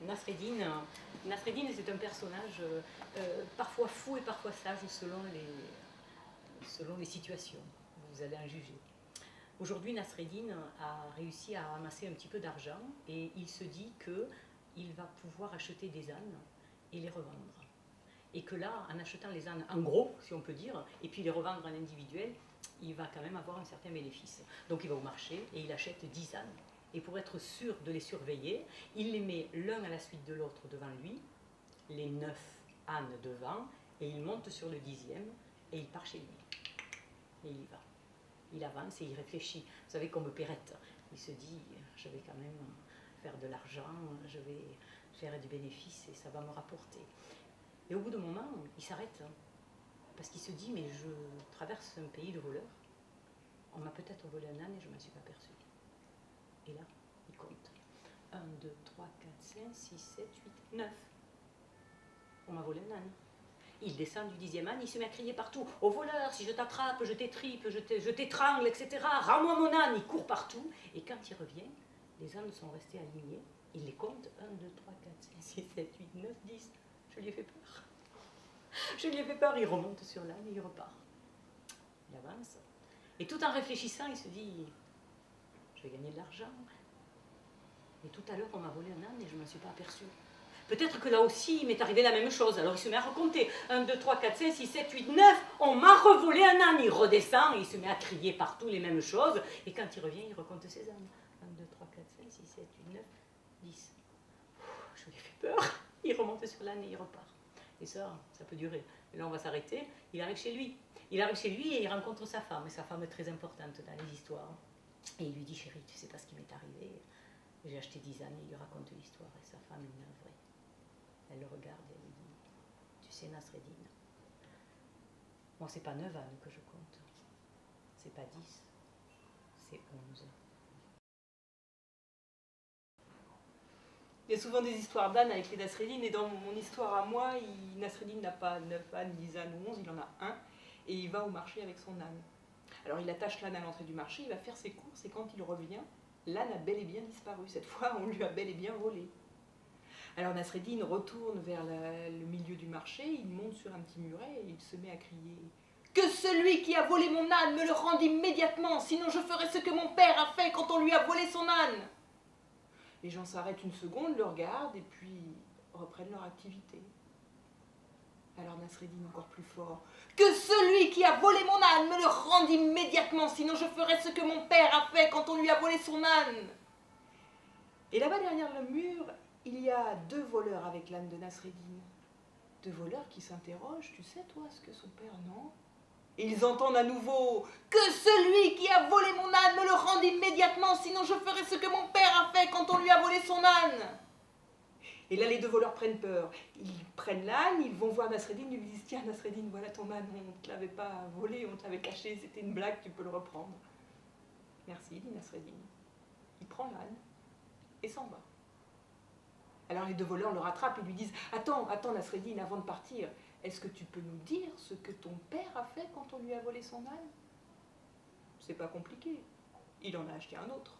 Nasreddin, c'est un personnage parfois fou et parfois sage selon les situations. Vous allez en juger. Aujourd'hui, Nasreddin a réussi à ramasser un petit peu d'argent et il se dit qu'il va pouvoir acheter des ânes et les revendre. Et que là, en achetant les ânes en gros, si on peut dire, et puis les revendre en individuel, il va quand même avoir un certain bénéfice. Donc il va au marché et il achète 10 ânes. Et pour être sûr de les surveiller, il les met l'un à la suite de l'autre devant lui, les 9 ânes devant, et il monte sur le 10e et il part chez lui. Et il y va. Il avance et il réfléchit. Vous savez, comme Perrette, il se dit, je vais quand même faire de l'argent, je vais faire du bénéfice et ça va me rapporter. Et au bout d'un moment, il s'arrête, parce qu'il se dit, mais je traverse un pays de voleurs. On m'a peut-être volé un âne et je ne m'en suis pas aperçu. Et là, il compte. 1, 2, 3, 4, 5, 6, 7, 8, 9. On m'a volé un âne. Il descend du 10e âne, il se met à crier partout. Au voleur, si je t'attrape, je t'étripe, je t'étrangle, etc. Rends-moi mon âne. Il court partout. Et quand il revient, les ânes sont restés alignés. Il les compte. 1, 2, 3, 4, 5, 6, 7, 8, 9, 10. Je lui ai fait peur. Je lui ai fait peur. Il remonte sur l'âne et il repart. Il avance. Et tout en réfléchissant, il se dit, je vais gagner de l'argent. Mais tout à l'heure, on m'a volé un âne et je ne m'en suis pas aperçu. Peut-être que là aussi, il m'est arrivé la même chose. Alors il se met à recompter. 1, 2, 3, 4, 5, 6, 7, 8, 9. On m'a revolé un âne. Il redescend et il se met à crier partout les mêmes choses. Et quand il revient, il recompte ses ânes. 1, 2, 3, 4, 5, 6, 7, 8, 9, 10. Je lui ai fait peur. Il remonte sur l'âne et il repart. Et ça peut durer. Et là, on va s'arrêter. Il arrive chez lui. Il arrive chez lui et il rencontre sa femme. Et sa femme est très importante dans les histoires. Et il lui dit, chérie, tu sais pas ce qui m'est arrivé. J'ai acheté 10 ânes et il lui raconte l'histoire. Et sa femme est navrée. Elle le regarde et elle lui dit, tu sais, Nasreddin, moi, c'est pas 9 ânes que je compte. C'est pas 10. C'est 11. Il y a souvent des histoires d'ânes avec les Nasreddin, et dans mon histoire à moi, Nasreddin n'a pas 9 ânes, 10 ânes ou 11, il en a un, et il va au marché avec son âne. Alors il attache l'âne à l'entrée du marché, il va faire ses courses, et quand il revient, l'âne a bel et bien disparu. Cette fois, on lui a bel et bien volé. Alors Nasreddin retourne vers le milieu du marché, il monte sur un petit muret, et il se met à crier « Que celui qui a volé mon âne me le rende immédiatement, sinon je ferai ce que mon père a fait quand on lui a volé son âne !» Les gens s'arrêtent une seconde, le regardent et puis reprennent leur activité. Alors Nasreddin encore plus fort. « Que celui qui a volé mon âne me le rende immédiatement, sinon je ferai ce que mon père a fait quand on lui a volé son âne !» Et là-bas derrière le mur, il y a 2 voleurs avec l'âne de Nasreddin. 2 voleurs qui s'interrogent, tu sais toi ce que son père, non ? Et ils entendent à nouveau « Que celui qui a volé mon âne me le rende immédiatement, sinon je ferai ce que mon père a fait quand on lui a volé son âne !» Et là, les 2 voleurs prennent peur. Ils prennent l'âne, ils vont voir Nasreddin, ils lui disent « Tiens, Nasreddin, voilà ton âne, on ne te l'avait pas volé, on te l'avait caché, c'était une blague, tu peux le reprendre. » « Merci, dit Nasreddin. » Il prend l'âne et s'en va. Alors les 2 voleurs le rattrapent et lui disent « Attends, Nasreddin, avant de partir, est-ce que tu peux nous dire ce que ton père a fait quand on lui a volé son âne ?» « C'est pas compliqué, il en a acheté un autre. »